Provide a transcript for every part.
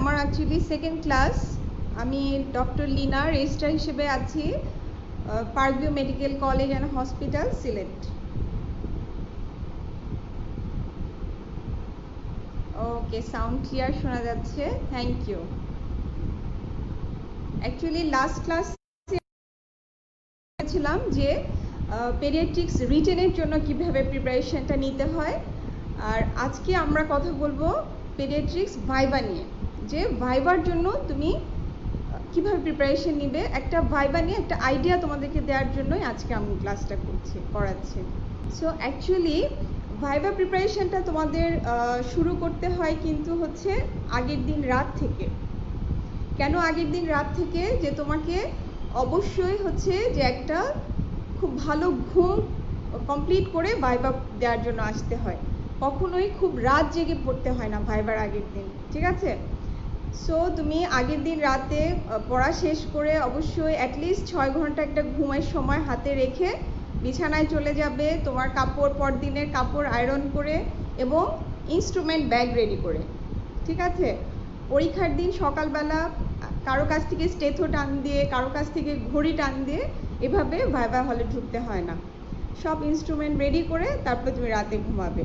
আমার actually second class. আমি doctor Lina, registrar হিসেবে আছি Parkview medical college and hospital, Sylhet. Okay, sound clear শোনা যাচ্ছে, thank you. Actually last class ছিলাম যে পেডিয়াট্রিক্স রিটেনের জন্য কিভাবে প্রিপারেশনটা নিতে হয়, আর আজকে আমরা কথা বলবো পেডিয়াট্রিক্স ভাইভা নিয়ে, যে ভাইভার জন্য তুমি কিভাবে প্রিপারেশন নিবে। একটা ভাইভা নিয়ে একটা আইডিয়া তোমাদেরকে দেওয়ার জন্যই আজকে আমি ক্লাসটা করাচ্ছি। সো অ্যাকচুয়ালি ভাইভা প্রিপারেশনটা তোমাদের শুরু করতে হয় কিন্তু হচ্ছে আগের দিন রাত থেকে। কেন আগের দিন রাত থেকে? যে তোমাকে অবশ্যই হচ্ছে যে একটা খুব ভালো ঘুম কমপ্লিট করে ভাইভা দেওয়ার জন্য আসতে হয়। কখনোই খুব রাত জেগে পড়তে হয় না ভাইভার আগের দিন, ঠিক আছে? সো তুমি আগের দিন রাতে পড়া শেষ করে অবশ্যই অ্যাটলিস্ট 6 ঘন্টা একটা ঘুমের সময় হাতে রেখে বিছানায় চলে যাবে, তোমার কাপড় পরদিনের কাপড় আয়রন করে এবং ইনস্ট্রুমেন্ট ব্যাগ রেডি করে, ঠিক আছে? পরীক্ষার দিন সকালবেলা কারো কাছ থেকে স্টেথো টান দিয়ে, কারো কাছ থেকে ঘড়ি টান দিয়ে এভাবে ভাইভা হলে ঢুকতে হয় না। সব ইনস্ট্রুমেন্ট রেডি করে তারপর তুমি রাতে ঘুমাবে,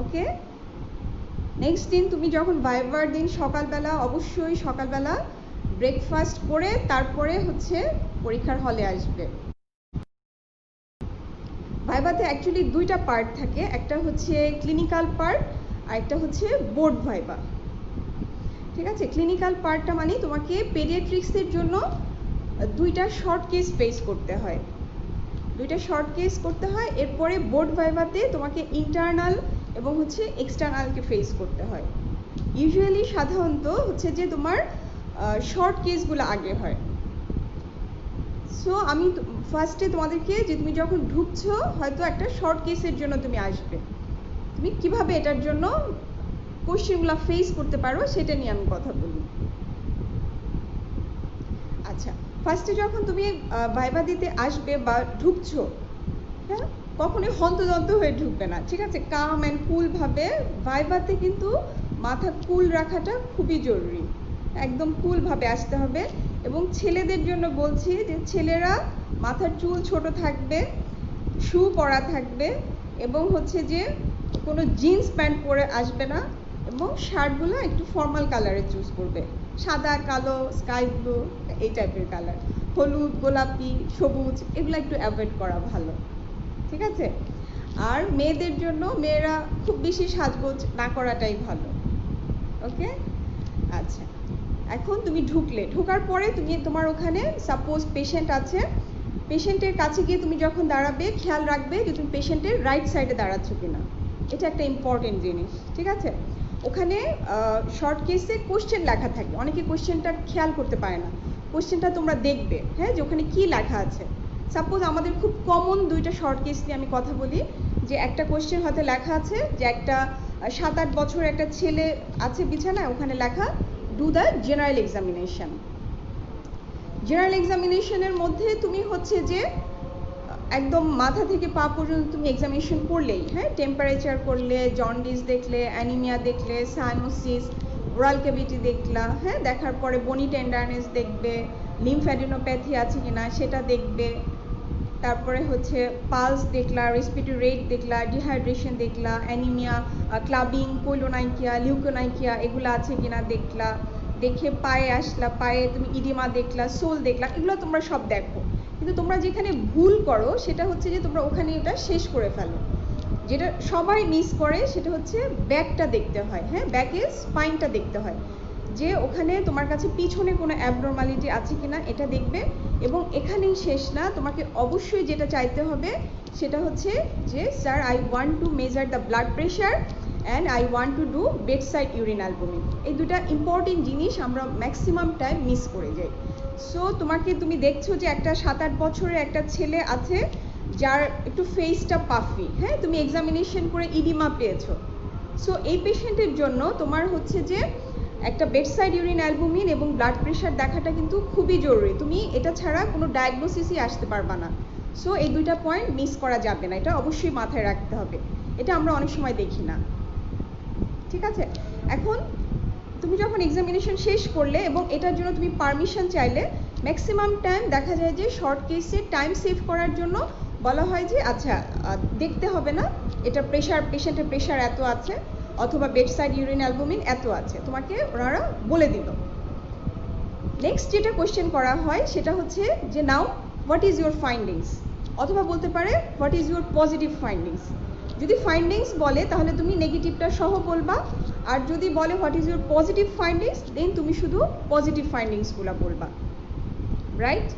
ওকে? নেক্সট দিন তুমি যখন ভাইভার দিন সকালবেলা, অবশ্যই সকালবেলা ব্রেকফাস্ট করে তারপরে হচ্ছে পরীক্ষার হলে আসবে। ভাইভাতে অ্যাকচুয়ালি দুইটা পার্ট থাকে, একটা হচ্ছে ক্লিনিক্যাল পার্ট আর একটা হচ্ছে বোর্ড ভাইভা, ঠিক আছে? ক্লিনিক্যাল পার্টটা মানে তোমাকে পেডিয়াট্রিক্সের জন্য দুইটা শর্ট কেস ফেস করতে হয়, এরপরে বোর্ড ভাইভাতে তোমাকে ইন্টারনাল এবং হচ্ছে এক্সটার্নালকে ফেস করতে হয়। ইউজুয়ালি সাধারণত হচ্ছে যে তোমার শর্ট কেসগুলো আগে হয়। সো আমি ফার্স্টে তোমাদেরকে, যে তুমি যখন ঢুকছো হয়তো একটা শর্ট কেসের জন্য তুমি আসবে, তুমি কিভাবে এটার জন্য কোশ্চেনগুলো ফেস করতে পারো সেটা নিয়ে আমি কথা বলি। আচ্ছা, ফার্স্টে যখন তুমি ভাইভা দিতে আসবে বা ঢুকছো, হ্যাঁ, কখনোই হন্তদন্ত হয়ে ঢুকবে না, ঠিক আছে? কাম অ্যান্ড কুল ভাবে ভাইভাতে কিন্তু মাথা কুল রাখাটা খুবই জরুরি, একদম কুল ভাবে আসতে হবে। এবং ছেলেদের জন্য বলছি যে ছেলেরা মাথার চুল ছোট থাকবে, শু পরা থাকবে এবং হচ্ছে যে কোনো জিন্স প্যান্ট পরে আসবে না, এবং শার্টগুলো একটু ফর্মাল কালারে চুজ করবে, সাদা, কালো, স্কাই ব্লু, এই টাইপের কালার, হলুদ, গোলাপি, সবুজ এগুলো একটু অ্যাভয়েড করা ভালো, ঠিক আছে? আর মেয়েদের জন্য, মেয়েরা খুব বেশি সাজগোজ না করাটাই ভালো, ওকে? আচ্ছা, এখন তুমি ঢোকার পরে তুমি তোমার ওখানে সাপোজ পেশেন্ট আছে, পেশেন্টের কাছে গিয়ে তুমি যখন দাঁড়াবে খেয়াল রাখবে যে তুমি পেশেন্টের রাইট সাইডে দাঁড়াচ্ছ কিনা, এটা একটা ইম্পর্টেন্ট জিনিস, ঠিক আছে? ওখানে শর্ট কেসে কোশ্চেন লেখা থাকে, অনেকে কোশ্চেনটা খেয়াল করতে পারে না, কোশ্চেনটা তোমরা দেখবে, হ্যাঁ, যে ওখানে কী লেখা আছে। সাপোজ আমাদের খুব কমন দুইটা শর্ট কেস নিয়ে আমি কথা বলি, যে একটা কোশ্চেন হয়তো লেখা আছে যে একটা 7-8 বছরের একটা ছেলে আছে বিছানায়, ওখানে লেখা do the general examination. General এক্সামিনেশনের মধ্যে তুমি হচ্ছে যে একদম মাথা থেকে পা পর্যন্ত তুমি এক্সামিনেশন করলেই, হ্যাঁ, টেম্পারেচার করলে, জন্ডিস দেখলে, অ্যানিমিয়া দেখলে, সায়ানোসিস, ওরাল ক্যাভিটি দেখলা, হ্যাঁ, দেখার পরে বনি টেন্ডারনেস দেখবে, লিম্ফ্যাডিনোপ্যাথি আছে কিনা সেটা দেখবে, তারপরে হচ্ছে পালস দেখলা, রেসপিরেটরি রেট দেখলা, ডিহাইড্রেশন দেখলা, অ্যানিমিয়া, ক্লাবিং, কোইলোনাইকিয়া, লিউকোনাইকিয়া এগুলো আছে কিনা দেখলা, দেখে পায়ে আসলা, পায়ে তুমি ইডিমা দেখলা, সোল দেখলা, এগুলো তোমরা সব দেখো। কিন্তু তোমরা যেখানে ভুল করো সেটা হচ্ছে যে তোমরা ওখানে এটা শেষ করে ফেলো, যেটা সবাই মিস করে, সেটা হচ্ছে ব্যাকটা দেখতে হয়, হ্যাঁ, ব্যাকের স্পাইনটা দেখতে হয়, যে ওখানে তোমার কাছে পিছনে কোনো অ্যাবনর্মালিটি আছে কিনা এটা দেখবে। এবং এখানেই শেষ না, তোমাকে অবশ্যই যেটা চাইতে হবে সেটা হচ্ছে যে sir I want to measure the blood pressure and I want to do bedside urine albumin. এই দুটা ইম্পর্টেন্ট জিনিস আমরা ম্যাক্সিমাম টাইম মিস করে যাই। সো তুমি দেখছো যে একটা 7-8 বছরের একটা ছেলে আছে যার একটু ফেসটা পাফি, হ্যাঁ, তুমি এক্সামিনেশন করে ইডিমা পেয়েছো। সো এই পেশেন্টের জন্য তোমার হচ্ছে যে একটা বেডসাইড ইউরিন অ্যালবুমিন এবং ব্লাড প্রেশার দেখাটা কিন্তু খুবই জরুরি, তুমি এটা ছাড়া কোনো ডায়াগনোসিসই আসতে পারবা না। সো এই দুইটা পয়েন্ট মিস করা যাবে না, এটা অবশ্যই মাথায় রাখতে হবে, এটা আমরা অনেক সময় দেখি না, ঠিক আছে? এখন তুমি যখন এক্সামিনেশন শেষ করলে এবং এটার জন্য তুমি পারমিশন চাইলে, ম্যাক্সিমাম টাইম দেখা যায় যে শর্ট কেসে টাইম সেভ করার জন্য বলা হয় যে আচ্ছা দেখতে হবে না, এটা প্রেশার, পেশেন্টের প্রেশার এত আছে অথবা বেডসাইড ইউরিন অ্যালবুমিন এত আছে, তোমাকে ওনারা বলে দিল। নেক্সট যেটা কোয়েশ্চেন করা হয় সেটা হচ্ছে যে now what is your findings, অথবা বলতে পারে what is your positive findings. যদি ফাইন্ডিংস বলে তাহলে তুমি নেগেটিভটা সহ বলবা, আর যদি বলে what is your positive findings then তুমি শুধু পজিটিভ ফাইন্ডিংসগুলো বলবা, রাইট?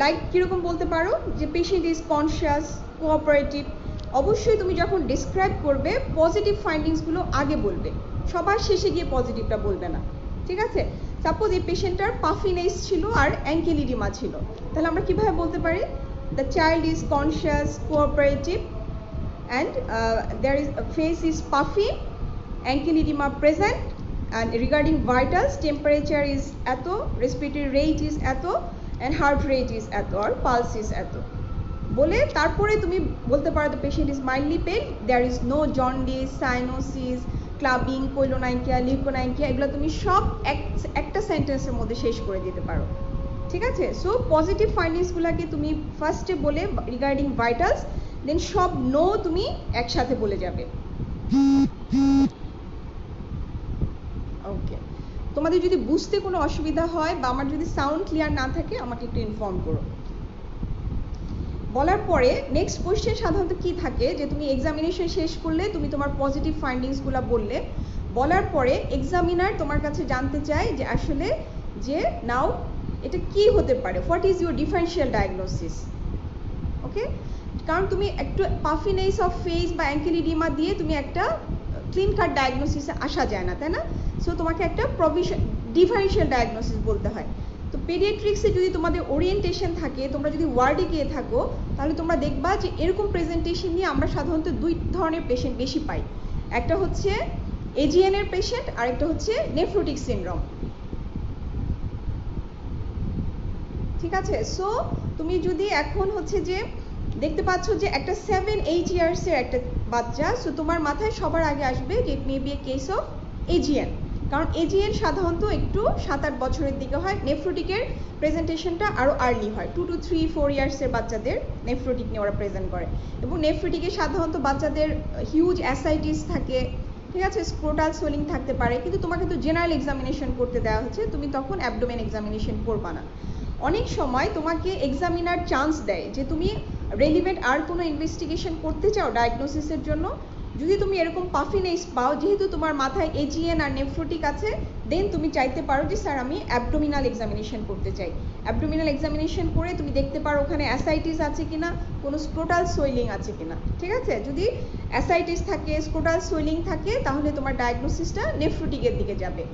লাইক কীরকম বলতে পারো যে পেশেন্ট ইজ কনসিয়াস, কোঅপারেটিভ। অবশ্যই তুমি যখন ডিসক্রাইব করবে পজিটিভ ফাইন্ডিংসগুলো আগে বলবে, সবার শেষে গিয়ে পজিটিভটা বলবে না, ঠিক আছে? সাপোজ এই পেশেন্টটার পাফিনেস ছিল আর অ্যাঙ্কেল ইডিমা ছিল, তাহলে আমরা কীভাবে বলতে পারি? The child is conscious, cooperative and there is face is puffy, ankle edema present, and regarding vitals temperature is eto, respiratory rate is eto, and heart rate is eto or pulse is eto বলে তারপরে তুমি বলতে পারো the patient is mildly pale, there is no jaundice, cyanosis, clubbing, koilonychia, leukonachia, এগুলো তুমি সব একটা সেন্টেন্সের মধ্যে শেষ করে দিতে পারো, ঠিক আছে? সো পজিটিভ ফাইন্ডিংসগুলোকে তুমি ফার্স্টে বলে রিগার্ডিং ভাইটালস, দেন সব নো তুমি একসাথে বলে যাবে। ওকে, তোমাদের যদি বুঝতে কোনো অসুবিধা হয় বা আমার যদি সাউন্ড ক্লিয়ার না থাকে আমাকে একটু ইনফর্ম করো। বলার পরে নেক্সট কোয়েশ্চেন সাধারণত কি থাকে যে তুমি এক্সামিনেশন শেষ করলে তুমি তোমার পজিটিভ ফাইন্ডিংসগুলো বললে, বলার পরে এক্সামিনার তোমার কাছে জানতে চায় যে আসলে যে নাও এটা কি হতে পারে, what is your differential diagnosis. Okay, কারণ তুমি একটু পাফিনেস অফ ফেস বা অ্যাঙ্কেল ইডিমা দিয়ে তুমি একটা ক্লিন কাট ডায়াগনোসিসে আসা যায় না, তাই না? সো তোমাকে একটা ডিফারেন্সিয়াল ডায়াগনোসিস বলতে হয়। তো পেডিয়াট্রিক্সে যদি তোমাদের ওরিয়েন্টেশন থাকে, তোমরা যদি ওয়ার্ডে গিয়ে থাকো, তাহলে তোমরা দেখবা যে এরকম প্রেজেন্টেশন নিয়ে আমরা সাধারণত দুই ধরনের পেশেন্ট বেশি পাই। একটা হচ্ছে এজিএন এর পেশেন্ট আর একটা হচ্ছে নেফ্রোটিক সিনড্রোম, ঠিক আছে? সো তুমি যদি এখন হচ্ছে যে দেখতে পাচ্ছ যে একটা 7-8 ইয়ার্সের একটা বাচ্চা, সো তোমার মাথায় সবার আগে আসবে যে it may be a case of AGN, কারণ এজিএন সাধারণত একটু 7-8 বছরের দিকে হয়, নেফ্রোটিকের প্রেজেন্টেশনটা আরও আর্লি হয়, 2 to 3-4 ইয়ার্সের বাচ্চাদের নেফ্রোটিক নিয়ে ওরা প্রেজেন্ট করে। এবং নেফ্রোটিকে সাধারণত বাচ্চাদের হিউজ অ্যাসাইটিস থাকে, ঠিক আছে, স্ক্রোটাল সোলিং থাকতে পারে, কিন্তু তোমাকে তো জেনারেল এক্সামিনেশন করতে দেওয়া হচ্ছে, তুমি তখন অ্যাবডোমেন এক্সামিনেশন করবা না। অনেক সময় তোমাকে এক্সামিনার চান্স দেয় যে তুমি রেলিভেন্ট আর কোনো ইনভেস্টিগেশন করতে চাও ডায়াগনোসিসের জন্য, যদি তুমি এরকম পাফিনেস পাও, যেহেতু তোমার মাথায় এজিএন আর নেফ্রোটিক আছে, দেন তুমি চাইতে পারো যে স্যার আমি অ্যাবডোমিনাল এক্সামিনেশন করতে চাই। অ্যাবডোমিনাল এক্সামিনেশন করে তুমি দেখতে পারো ওখানে অ্যাসাইটিস আছে কিনা, কোনো স্ক্রোটাল সোয়েলিং আছে কিনা, ঠিক আছে? যদি অ্যাসাইটিস থাকে, স্ক্রোটাল সোয়েলিং থাকে, তাহলে তোমার ডায়াগনোসিসটা নেফ্রোটিকের দিকে যাবে।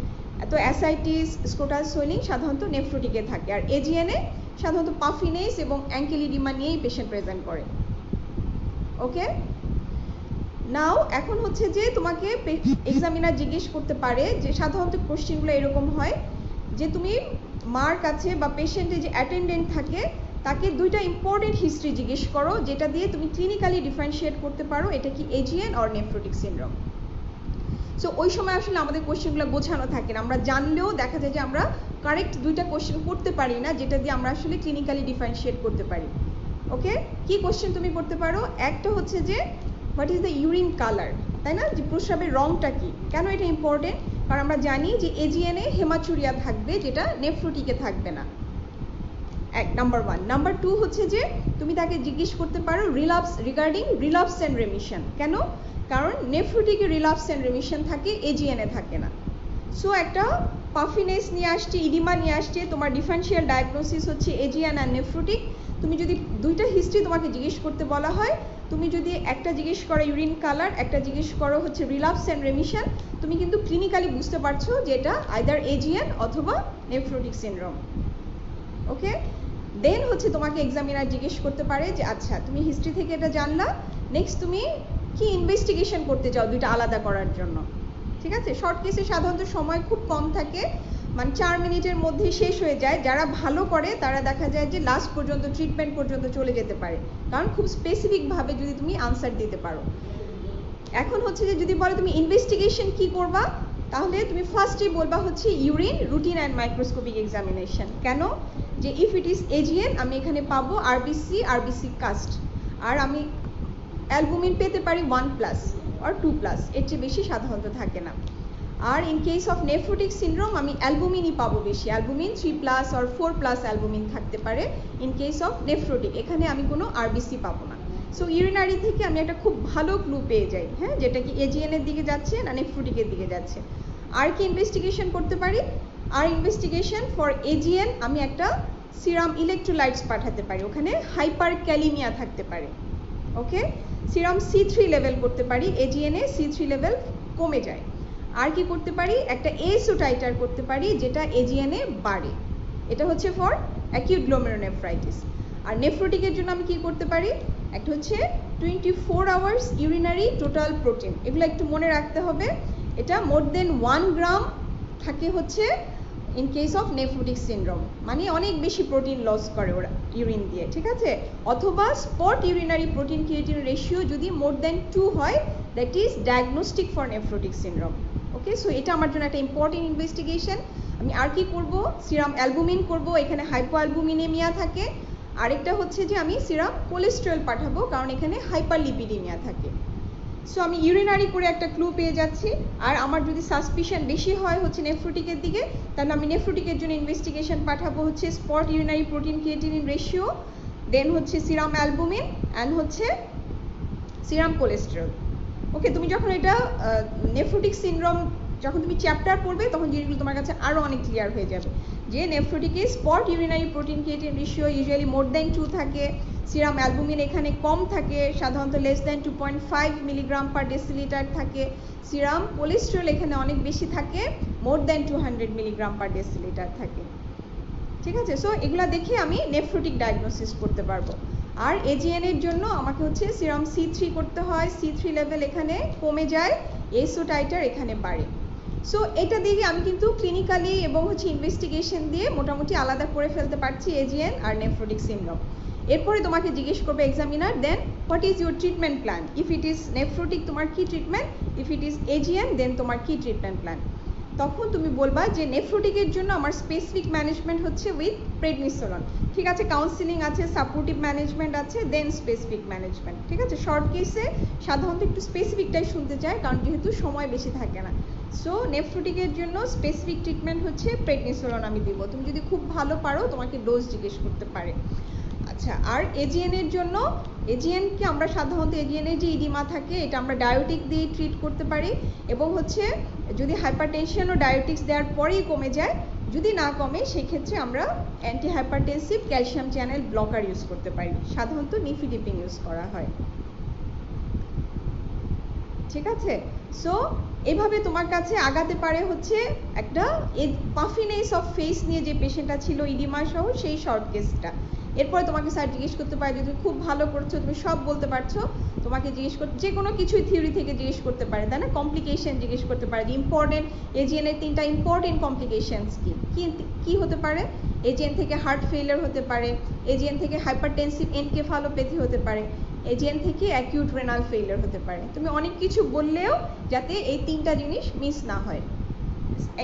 তো অ্যাসাইটিস, স্ক্রোটাল সোয়েলিং সাধারণত নেফ্রোটিকে থাকে, আর এজিএনে সাধারণত পাফিনেস এবং অ্যাঙ্কেল ইডিমা নিয়েই পেশেন্ট প্রেজেন্ট করে। ওকে, নাও এখন হচ্ছে যে তোমাকে এক্সামিনার জিজ্ঞেস করতে পারে যে সাধারণত কোশ্চেনগুলো এরকম হয় যে তুমি মার কাছে বা পেশেন্টের যে অ্যাটেন্ডেন্ট থাকে তাকে দুইটা ইম্পর্টেন্ট হিস্ট্রি জিজ্ঞেস করো, যেটা দিয়ে তুমি ক্লিনিক্যালি ডিফারেন্সিয়েট করতে পারো এটা কি এজিএন আর নেফ্রোটিক সিনড্রোম। সো ওই সময় আসলে আমাদের কোশ্চেনগুলো গোছানো থাকে না, আমরা জানলেও দেখা যায় যে আমরা কারেক্ট দুইটা কোশ্চেন করতে পারি না যেটা দিয়ে আমরা আসলে ক্লিনিক্যালি ডিফারেন্সিয়েট করতে পারি। ওকে, কি কোশ্চেন তুমি করতে পারো? একটা হচ্ছে যে what is the urine colour, তাই না, যে প্রস্রাবের রংটা কি। কেন এটা ইম্পর্টেন্ট? কারণ আমরা জানি যে এজিএনে হেমাচুরিয়া থাকবে, যেটা নেফ্রোটিকে থাকবে না, নাম্বার 1। নাম্বার 2 হচ্ছে যে তুমি তাকে জিজ্ঞেস করতে পারো relapse, regarding relapse and remission. কেন? কারণ নেফ্রোটিকে রিল্যাপস অ্যান্ড রেমিশন থাকে, এজিএনে থাকে না। সো একটা পাফিনেস নিয়ে আসছে, ইডিমা নিয়ে আসছে, তোমার ডিফারেন্সিয়াল ডায়াগনোসিস হচ্ছে এজিএন আর নেফ্রোটিক। তুমি যদি দুইটা হিস্ট্রি তোমাকে জিজ্ঞেস করতে বলা হয়, তুমি যদি একটা জিজ্ঞেস করো ইউরিন কালার, একটা জিজ্ঞেস করো হচ্ছে রিল্যাপস অ্যান্ড রেমিশন, তুমি কিন্তু ক্লিনিক্যালি বুঝতে পারছো যে এটা আইদার এজিএন অথবা নেফ্রোটিক সিনড্রোম। ওকে, দেন হচ্ছে তোমাকে এক্সামিনার জিজ্ঞেস করতে পারে যে আচ্ছা তুমি হিস্ট্রি থেকে এটা জানলা, নেক্সট তুমি কি ইনভেস্টিগেশন করতে চাও দুইটা আলাদা করার জন্য, ঠিক আছে? শর্ট কেসে সাধারণত সময় খুব কম থাকে, মানে 4 মিনিটের মধ্যে শেষ হয়ে যায়। যারা ভালো করে তারা দেখা যায় যে লাস্ট পর্যন্ত ট্রিটমেন্ট পর্যন্ত চলে যেতে পারে, কারণ খুব স্পেসিফিকভাবে যদি তুমি আনসার দিতে পারো। এখন হচ্ছে যে যদি বলো তুমি ইনভেস্টিগেশন কি করবা, তাহলে তুমি ফার্স্টে বলবা হচ্ছে urine routine and microscopic examination. কেন? যে ইফ ইট ইজ এজিএন আমি এখানে পাবো আরবিসি কাস্ট, আর আমি অ্যালবুমিন পেতে পারি 1+ আর 2+, এর চেয়ে বেশি সাধারণত থাকে না। আর in case of nephrotic syndrome আমি অ্যালবুমিনই পাবো বেশি, অ্যালবুমিন 3+ আর 4+ অ্যালবুমিন থাকতে পারে ইন কেস অফ নেফ্রোটিক, এখানে আমি কোনো আরবিসি পাবো না। সো ইউরিনারি থেকে আমি একটা খুব ভালো ক্লু পেয়ে যাই, হ্যাঁ, যেটা কি এজিএন এর দিকে যাচ্ছে না নেফ্রোটিকের দিকে যাচ্ছে। আর কি ইনভেস্টিগেশন করতে পারি? আর ইনভেস্টিগেশন ফর এজিএন আমি একটা সিরাম ইলেকট্রোলাইটস পাঠাতে পারি, ওখানে হাইপার ক্যালিমিয়া থাকতে পারে। ওকে, সিরাম C3 লেভেল করতে পারি, এজিএন এ C3 লেভেল কমে যায়। আর কি করতে পারি? একটা এসও টাইটার করতে পারি যেটা এজিএন এ বাড়ে, এটা হচ্ছে ফর অ্যাকিউট গ্লোমেরুলোনেফ্রাইটিস। আর নেফ্রোটিকের জন্য আমি কি করতে পারি? একটা হচ্ছে 24 আওয়ার্স ইউরিনারি টোটাল প্রোটিন, এগুলো একটু মনে রাখতে হবে। এটা মোর দেন 1 গ্রাম থাকে হচ্ছে in case of nephrotic syndrome, মানে অনেক বেশি প্রোটিন লস করে ওরা ইউরিন দিয়ে, ঠিক আছে। অথবা spot urinary protein creatine ratio যদি মোর দেন 2 হয়, that is diagnostic for nephrotic syndrome. Okay, so এটা আমার জন্য একটা ইম্পর্টেন্ট ইনভেস্টিগেশন। আমি আর কি করব? সিরাম অ্যালবুমিন করব, এখানে হাইপোঅ্যালবুমিনেমিয়া থাকে। আরেকটা হচ্ছে যে আমি সিরাম কোলেস্টেরল পাঠাবো, কারণ এখানে হাইপারলিপিডিমিয়া থাকে। সো আমি ইউরিনারি করে একটা ক্লু পেয়ে যাচ্ছি। আর আমার যদি সাসপিশন বেশি হয় হচ্ছে নেফ্রোটিকের দিকে, তাহলে আমি নেফ্রোটিকের জন্য ইনভেস্টিগেশন পাঠাবো হচ্ছে spot urinary protein creatinine ratio, then হচ্ছে সিরাম অ্যালবুমিন অ্যান্ড হচ্ছে সিরাম কোলেস্টেরল। ওকে, তুমি যখন এটা নেফ্রোটিক সিনড্রোম যখন তুমি চ্যাপ্টার পড়বে তখন জিনিসগুলো তোমার কাছে আরও অনেক ক্লিয়ার হয়ে যাবে, যে নেফ্রোটিকে spot urinary protein creatine ratio usually more than 2 থাকে, সিরাম অ্যালবুমিন এখানে কম থাকে, সাধারণত less than 2.5 milligram per decilitre থাকে, সিরাম কোলেস্টেরল এখানে অনেক বেশি থাকে, মোর দেন 200 মিলিগ্রাম পার ডেসিলিটার থাকে, ঠিক আছে। সো এগুলা দেখে আমি নেফ্রোটিক ডায়াগনোসিস করতে পারবো। আর এজিএন এর জন্য আমাকে হচ্ছে সিরাম C3 করতে হয়, C3 লেভেল এখানে কমে যায়, এসও টাইটার এখানে বাড়ে। সো এটা দিয়ে আমি কিন্তু ক্লিনিক্যালি এবং হচ্ছে ইনভেস্টিগেশন দিয়ে মোটামুটি আলাদা করে ফেলতে পারছি এজিএন আর নেফ্রোটিক সিনড্রোম। এরপরে তোমাকে জিজ্ঞেস করবে examiner, then what is your treatment plan? If it is nephrotic তোমার কি treatment, if it is AGN then তোমার কি ট্রিটমেন্ট প্ল্যান? তখন তুমি বলবা যে নেফ্রোটিকের জন্য আমার স্পেসিফিক ম্যানেজমেন্ট হচ্ছে উইথ প্রেডনিসোলন, ঠিক আছে, কাউন্সিলিং আছে, সাপোর্টিভ ম্যানেজমেন্ট আছে, দেন স্পেসিফিক ম্যানেজমেন্ট, ঠিক আছে। শর্ট কেসে সাধারণত একটু স্পেসিফিকটাই শুনতে চায়, কারণ যেহেতু সময় বেশি থাকে না। সো নেফ্রোটিকের জন্য স্পেসিফিক ট্রিটমেন্ট হচ্ছে প্রেডনিসোলন আমি দিব, তুমি যদি খুব ভালো পারো তোমাকে ডোজ জিজ্ঞেস করতে পারে। আচ্ছা, আর এজিএন এর জন্য, এজিএনকে আমরা সাধারণত এজিএনের যে ইডিমা থাকে এটা আমরা ডায়োটিক দিয়ে ট্রিট করতে পারি, এবং হচ্ছে যদি হাইপারটেনশন ও ডায়োটিক্স দেওয়ার পরেই কমে যায়, যদি না কমে সেক্ষেত্রে আমরা anti hypertensive calcium channel blocker use করতে পারি, সাধারণত নিফিডিপিন ইউজ করা হয়, ঠিক আছে। সো এভাবে তোমার কাছে আগাতে পারে হচ্ছে একটা পাফিনেস অফ ফেস নিয়ে যে পেশেন্টটা ছিল ইডিমা সহ সেই শর্ট কেসটা। এরপরে তোমাকে স্যার জিজ্ঞেস করতে পারে যে তুমি খুব ভালো করছো, তুমি সব বলতে পারছো, তোমাকে জিজ্ঞেস করতে যে কোনো কিছুই থিওরি থেকে জিজ্ঞেস করতে পারে, তাই না, কমপ্লিকেশন জিজ্ঞেস করতে পারে যে ইম্পর্টেন্ট এজিএন এর 3টা ইম্পর্টেন্ট কমপ্লিকেশনস কি হতে পারে? এজিএন থেকে হার্ট ফেলিয়ার হতে পারে, এজিএন থেকে হাইপারটেনসিভ এনকেফালোপ্যাথি হতে পারে, এজিএন থেকে অ্যাকিউট রেনাল ফেলিয়ার হতে পারে। তুমি অনেক কিছু বললেও যাতে এই 3টা জিনিস মিস না হয়।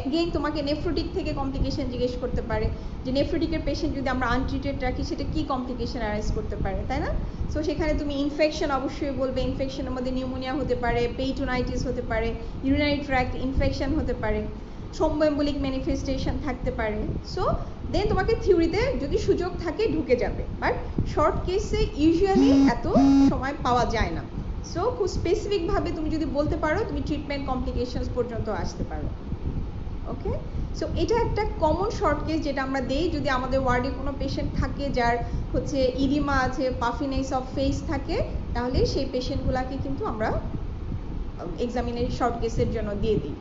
এগেইন তোমাকে নেফ্রোটিক থেকে কমপ্লিকেশন জিজ্ঞেস করতে পারে, যে নেফ্রোটিকের পেশেন্ট যদি আমরা আনট্রিটেড রাখি সেটা কি কমপ্লিকেশন অ্যারাইজ করতে পারে, তাই না। সো সেখানে তুমি ইনফেকশন অবশ্যই বলবে, ইনফেকশনের মধ্যে নিউমোনিয়া হতে পারে, পেইটোনাইটিস হতে পারে, ইউরিনারি ট্র্যাক্ট ইনফেকশন হতে পারে, থ্রম্বোএম্বোলিক ম্যানিফেস্টেশন থাকতে পারে। সো দেন তোমাকে থিওরিতে যদি সুযোগ থাকে ঢুকে যাবে, বাট শর্ট কেসে ইউজুয়ালি এত সময় পাওয়া যায় না। সো খুব স্পেসিফিকভাবে তুমি যদি বলতে পারো তুমি ট্রিটমেন্ট কমপ্লিকেশনস পর্যন্ত আসতে পারো। ওকে, সো এটা একটা কমন শর্ট কেস যেটা আমরা দেই যদি আমাদের ওয়ার্ডে কোনো পেশেন্ট থাকে যার হচ্ছে ইডিমা আছে, পাফিনেস অফ ফেস থাকে, তাহলে সেই পেশেন্টগুলোকে কিন্তু আমরা এক্সামিনের শর্ট কেসের জন্য দিয়ে দিই।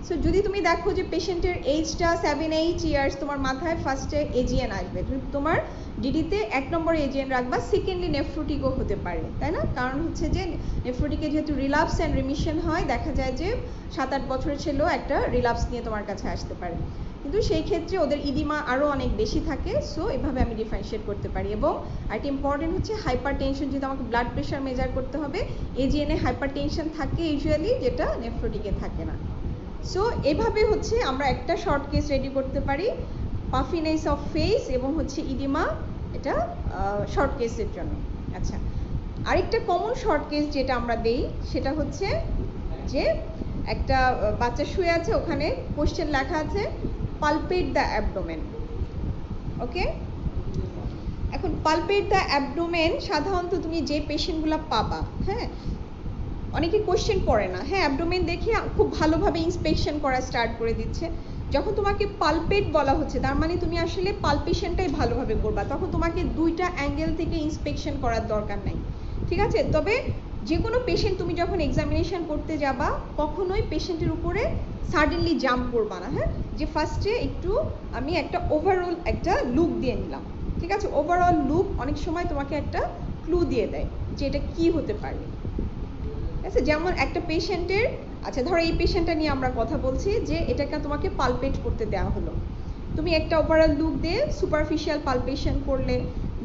সো যদি তুমি দেখো যে পেশেন্টের এইজটা 7-8 ইয়ার্স, তোমার মাথায় ফার্স্টে এজিএন আসবে, তুমি তোমার ডিডিতে 1 নম্বর এজিএন রাখবা, সেকেন্ডলি নেফ্রোটিকও হতে পারে, তাই না। কারণ হচ্ছে যে নেফ্রোটিকে যেহেতু রিলাপস অ্যান্ড রিমিশন হয়, দেখা যায় যে 7-8 বছরের ছেলেও একটা রিলাপস নিয়ে তোমার কাছে আসতে পারে, কিন্তু সেই ক্ষেত্রে ওদের ইডিমা আরও অনেক বেশি থাকে। সো এভাবে আমি ডিফারেন্সিয়েট করতে পারি। এবং একটা ইম্পর্টেন্ট হচ্ছে হাইপার টেনশন, যেহেতু আমাকে ব্লাড প্রেশার মেজার করতে হবে, এজিএনে হাইপার টেনশন থাকে ইউজুয়ালি, যেটা নেফ্রোটিকে থাকে না। সো এভাবে হচ্ছে আমরা একটা শর্ট কেস রেডি করতে পারি, পাফিনেস অফ ফেস এবং হচ্ছে ইডিমা, এটা শর্ট কেসের জন্য। আচ্ছা, আরেকটা কমন শর্ট কেস যেটা আমরা দেই সেটা হচ্ছে যে একটা বাচ্চা শুয়ে আছে, ওখানে কোশ্চেন লেখা আছে পালপেট দ্য অ্যাবডোমেন। ওকে, এখন পালপেট দ্য অ্যাবডোমেন সাধারণত তুমি যে পেশেন্টগুলো পাবা, হ্যাঁ, অনেকে কোশ্চেন করে না, হ্যাঁ, অ্যাবডোমেন দেখে খুব ভালোভাবে ইন্সপেকশন করা স্টার্ট করে দিচ্ছে। যখন তোমাকে পালপেট বলা হচ্ছে তার মানে তুমি আসলে পালপেশনটাই ভালোভাবে করবা, তখন তোমাকে দুইটা অ্যাঙ্গেল থেকে ইন্সপেকশন করার দরকার নাই, ঠিক আছে? তবে যে কোনো পেশেন্ট তুমি যখন এক্সামিনেশন করতে যাবা কখনোই পেশেন্টের উপরে সাডেনলি জাম্প করবা না, হ্যাঁ, যে ফার্স্টে একটু আমি একটা ওভারঅল একটা লুক দিয়ে নিলাম, ঠিক আছে? ওভারঅল লুক অনেক সময় তোমাকে একটা ক্লু দিয়ে দেয় যে এটা কি হতে পারে। আচ্ছা, যেমন একটা পেশেন্টের, আচ্ছা ধরো এই পেশেন্টটা নিয়ে আমরা কথা বলছি যে এটাকে তোমাকে পালপেট করতে দেওয়া হলো, তুমি একটা ওভারঅল লুক দিয়ে সুপারফিশিয়াল পালপেশন করলে,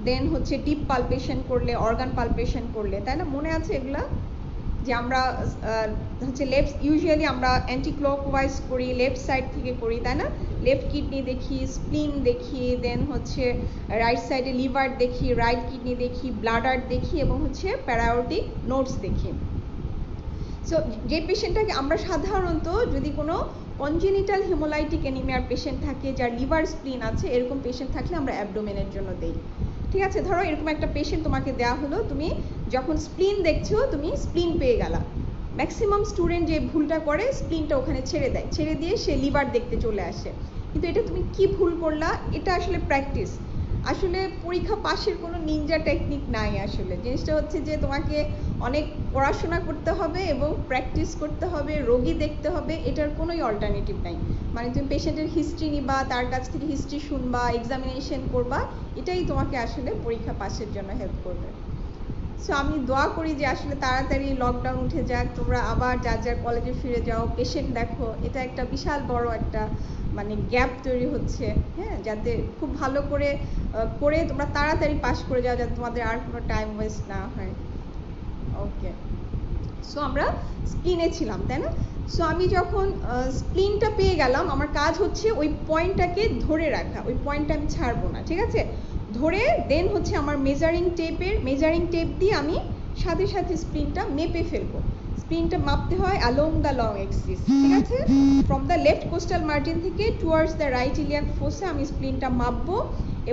দেন হচ্ছে ডিপ পালপেশন করলে, অর্গান পালপেশন করলে, তাই না? মনে আছে এগুলা যে আমরা হচ্ছে ইউজুয়ালি আমরা অ্যান্টি ক্লকওয়াইজ করি, লেফট সাইড থেকে করি, তাই না? লেফট কিডনি দেখি, স্প্লিন দেখি, দেন হচ্ছে রাইট সাইডে লিভার দেখি, রাইট কিডনি দেখি, ব্লাডার দেখি এবং হচ্ছে প্যারাওটিক নোডস দেখি। সো যে পেশেন্টটাকে আমরা সাধারণত যদি কোনো কনজেনিটাল হিমোলাইটিক অ্যানিমিয়ার পেশেন্ট থাকে, যার লিভার স্প্লিন আছে, এরকম পেশেন্ট থাকলে আমরা অ্যাবডোমেনের জন্য দেই, ঠিক আছে? ধরো এরকম একটা পেশেন্ট তোমাকে দেওয়া হলো, তুমি যখন স্প্লিন দেখছো তুমি স্প্লিন পেয়ে গেলা, ম্যাক্সিমাম স্টুডেন্ট যে ভুলটা করে স্প্লিনটা ওখানে ছেড়ে দেয়, ছেড়ে দিয়ে সে লিভার দেখতে চলে আসে, কিন্তু এটা তুমি কি ভুল করলা? এটা আসলে প্র্যাকটিস, আসলে পরীক্ষা পাশের কোনো নিনজা টেকনিক নাই। আসলে জিনিসটা হচ্ছে যে তোমাকে অনেক পড়াশোনা করতে হবে এবং প্র্যাকটিস করতে হবে, রোগী দেখতে হবে, এটার কোনোই অল্টারনেটিভ নাই। মানে তুমি পেশেন্টের হিস্ট্রি নিবা, তার কাছ থেকে হিস্ট্রি শুনবা, এক্সামিনেশন করবা, এটাই তোমাকে আসলে পরীক্ষা পাশের জন্য হেল্প করবে। সো আমি দোয়া করি যে আসলে তাড়াতাড়ি লকডাউন উঠে যাক, তোমরা আবার যার যার কলেজে ফিরে যাও, পেশেন্ট দেখো, এটা একটা বিশাল বড় একটা মানে গ্যাপ তৈরি হচ্ছে, হ্যাঁ, যাতে খুব ভালো করে করে তোমরা তাড়াতাড়ি পাস করে যাও, যাতে তোমাদের আর কোনো টাইম ওয়েস্ট না হয়। ওকে, সো আমরা স্প্লিনে ছিলাম, তাই না? সো আমি যখন স্প্লিনটা পেয়ে গেলাম, আমার কাজ হচ্ছে ওই পয়েন্টটাকে ধরে রাখা, ওই পয়েন্টটা আমি ছাড়বো না, ঠিক আছে? ধরে দেন হচ্ছে আমার মেজারিং টেপ দিয়ে আমি সাথে সাথে স্প্লিনটা মেপে ফেলবো। স্প্লিনটা মাপতে হয় অ্যালং দ্য লং এক্সিস, ঠিক আছে? From the left costal margin থেকে towards the right iliac fossa আমি স্প্লিনটা মাপবো,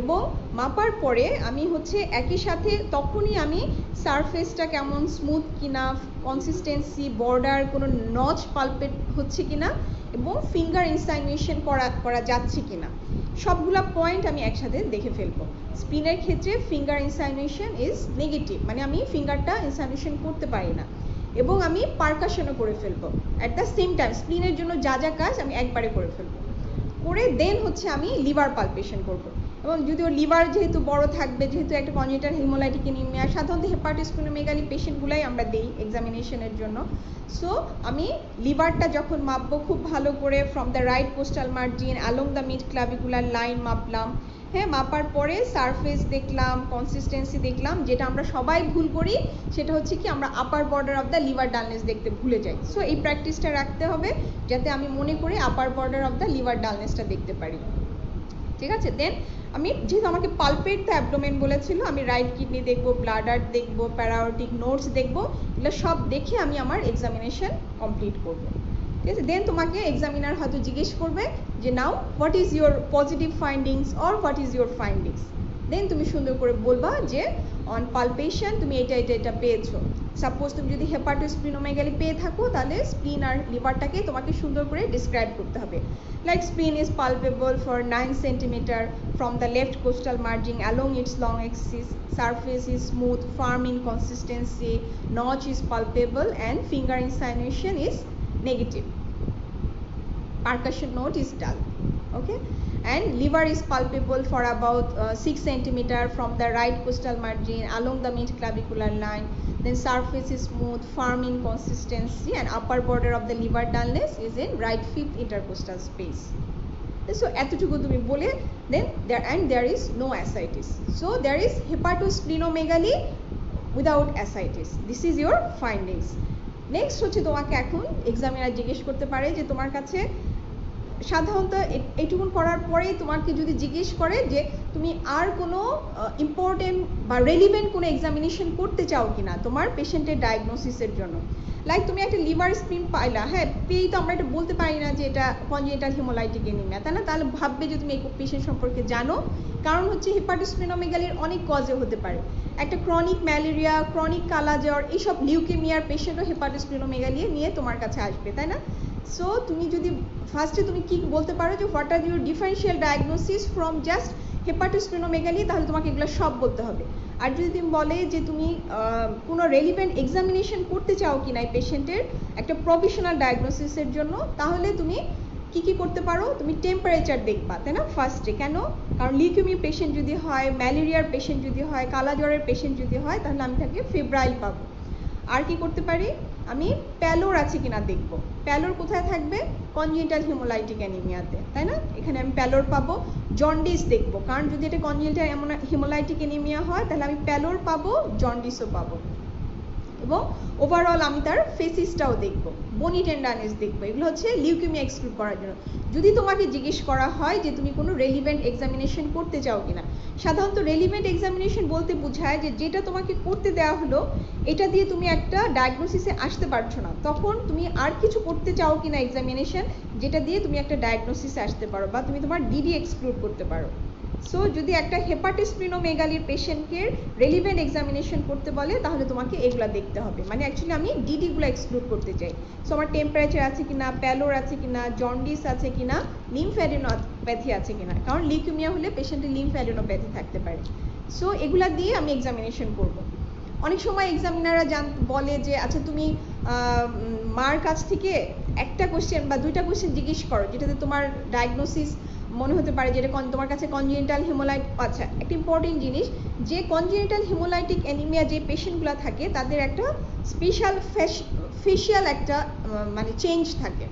এবং মাপার পরে আমি হচ্ছে একই সাথে তখনই আমি সারফেসটা কেমন স্মুথ কিনা, কনসিস্টেন্সি, বর্ডার, কোনো নচ পালপেট হচ্ছে কিনা এবং ফিঙ্গার ইনসাইনুয়েশন করা যাচ্ছে কিনা, সবগুলা পয়েন্ট আমি একসাথে দেখে ফেলবো। স্প্লিনের ক্ষেত্রে ফিঙ্গার ইনসাইনুয়েশন ইজ নেগেটিভ, মানে আমি ফিঙ্গারটা ইনসাইনুয়েশন করতে পারি না, এবং আমি পারকাশনও করে ফেলবো অ্যাট দ্য সেম টাইম। স্প্লিনের জন্য যা যা কাজ আমি একবারে করে ফেলবো, করে দেন হচ্ছে আমি লিভার পালপেশন করবো। এবং যদিও লিভার যেহেতু বড় থাকবে, যেহেতু একটা কনজেনিটাল হিমোলাইটিক অ্যানিমিয়া, সাধারণত হেপাটোস্প্লিনোমেগালি পেশেন্টগুলাই আমরা দেই এক্সামিনেশনের জন্য। সো আমি লিভারটা যখন মাপবো খুব ভালো করে from the right costal margin along the mid clavicular line মাপলাম, হ্যাঁ, মাপার পরে সারফেস দেখলাম, কনসিস্টেন্সি দেখলাম। যেটা আমরা সবাই ভুল করি সেটা হচ্ছে কি, আমরা আপার border of the liver dullness দেখতে ভুলে যাই। সো এই প্র্যাকটিসটা রাখতে হবে যাতে আমি মনে করে upper border of the liver ডালনেসটা দেখতে পারি, ঠিক আছে? দেন আমি যেহেতু আমাকে পালপেট দ্য অ্যাবডোমেন বলেছিল, আমি রাইট কিডনি দেখবো, ব্লাডার দেখবো, প্যারাওটিক নোডস দেখবো, এগুলো সব দেখে আমি আমার এক্সামিনেশন কমপ্লিট করবো, ঠিক আছে? দেন তোমাকে এক্সামিনার হয়তো জিজ্ঞেস করবে যে now what is your positive findings or what is your findings. Then তুমি সুন্দর করে বলবা যে অন পালপেশন তুমি এটা পেয়েছো। সাপোজ তুমি যদি হেপাটোস্প্লিনোমেগালি পেয়ে থাকো, তাহলে স্প্লিন আর লিভারটাকে তোমাকে সুন্দর করে ডিসক্রাইব করতে হবে। Like স্প্লিন is palpable for 9 centimetre from the left coastal margin along its long axis, surface is smooth, firm in consistency, notch is palpable and finger insinuation is negative, percussion note is dull, okay? And liver is palpable for about 6 centimeter from the right coastal margin along the mid clavicular line, then surface is smooth, firm in consistency, and upper border of the liver dullness is in right fifth intercostal space. So এতটুকু তুমি বলে then there is no ascites, so there is hepatosplenomegaly without ascites. This is your findings. Next হচ্ছে তোমাকে এখন examiner জিজ্ঞেস করতে পারে যে তোমার কাছে সাধারণত এইটুকুন করার পরেই তোমাকে যদি জিজ্ঞেস করে যে তুমি আর কোনো ইম্পর্টেন্ট বা রেলিভেন্ট কোনো এক্সামিনেশন করতে চাও কিনা তোমার পেশেন্টের ডায়াগনোসিসের জন্য। লাইক তুমি একটা লিভার স্ক্রিন পাইলা, হ্যাঁ পেয়েই তো আমরা এটা বলতে পারি না যে এটা কনজেনিটাল হিমোলাইটিক অ্যানিমিয়া, তাই না? তাহলে ভাববে যে তুমি এই পেশেন্ট সম্পর্কে জানো, কারণ হচ্ছে হেপাটোস্প্লেনোমেগালির অনেক কজে হতে পারে। একটা ক্রনিক ম্যালেরিয়া, ক্রনিক কালাজ্বর, এইসব লিউকেমিয়ার পেশেন্টও হেপাটোস্প্লেনোমেগালি নিয়ে তোমার কাছে আসবে, তাই না? সো তুমি যদি ফার্স্টে তুমি কি বলতে পারো যে what are your differential diagnosis from just hepatosplenomegaly, তাহলে তোমাকে এগুলো সব বলতে হবে। আর যদি তুমি বলে যে তুমি কোনো রেলিভেন্ট এক্সামিনেশন করতে চাও কিনা এই পেশেন্টের একটা প্রফেশনাল ডায়াগনোসিসের জন্য, তাহলে তুমি কি করতে পারো, তুমি টেম্পারেচার দেখবা, তাই না ফার্স্টে। কেন? কারণ লিউকেমি পেশেন্ট যদি হয়, ম্যালেরিয়ার পেশেন্ট যদি হয়, কালাজ্বরের পেশেন্ট যদি হয়, তাহলে আমি তাকে ফেব্রাইল পাবো। আর কি করতে পারি, আমি প্যালোর আছে কিনা দেখব। প্যালোর কোথায় থাকবে? কনজেনিটাল হিমোলাইটিক অ্যানিমিয়াতে, তাই না? এখানে আমি প্যালোর পাবো। জন্ডিস দেখব, কারণ যদি এটা কনজেনিটাল হিমোলাইটিক অ্যানিমিয়া হয় তাহলে আমি প্যালোর পাবো, জন্ডিসও পাবো। এবং ওভারঅল আমি তার ফেসিসটাও দেখব, বনি টেন্ডারনেস দেখবো। এগুলো হচ্ছে লিউকেমিয়া এক্সক্লুড করার জন্য। যদি তোমাকে জিজ্ঞেস করা হয় যে তুমি কোনো রেলিভেন্ট এক্সামিনেশন করতে চাও কিনা, সাধারণত রেলিভেন্ট এক্সামিনেশন বলতে বোঝায় যে যেটা তোমাকে করতে দেওয়া হলো এটা দিয়ে তুমি একটা ডায়াগনোসিসে আসতে পারছো না, তখন তুমি আর কিছু করতে চাও কিনা এক্সামিনেশন যেটা দিয়ে তুমি একটা ডায়াগনোসিসে আসতে পারো, বা তুমি তোমার ডিডি এক্সক্লুড করতে পারো। সো যদি একটা হেপাটোস্প্লেনোমেগালির পেশেন্টকে রেলিভেন্ট এক্সামিনেশন করতে বলে তাহলে তোমাকে এগুলা দেখতে হবে। মানে অ্যাকচুয়ালি আমি ডিডিগুলো এক্সক্লুড করতে চাই। সো আমার টেম্পারেচার আছে কিনা, প্যালোর আছে কিনা, জন্ডিস আছে কিনা, লিম্ফ্যাডিনোপ্যাথি আছে কিনা, কারণ লিউকেমিয়া হলে পেশেন্টের লিম্ফ্যাডিনোপ্যাথি থাকতে পারে। সো এগুলা দিয়ে আমি এক্সামিনেশন করব। অনেক সময় এক্সামিনাররা বলে যে আচ্ছা তুমি মার কাছ থেকে একটা কোশ্চেন বা দুইটা কোশ্চেন জিজ্ঞেস করো যেটাতে তোমার ডায়াগনোসিস মনে হতে পারে যেটা তোমার কাছে কনজেনিটাল হিমোলাইট। আচ্ছা, একটা ইম্পর্টেন্ট জিনিস, যে কনজেনিটাল হিমোলাইটিক অ্যানিমিয়া যে পেশেন্টগুলো থাকে তাদের একটা স্পেশাল ফেশিয়াল একটা মানে চেঞ্জ থাকে।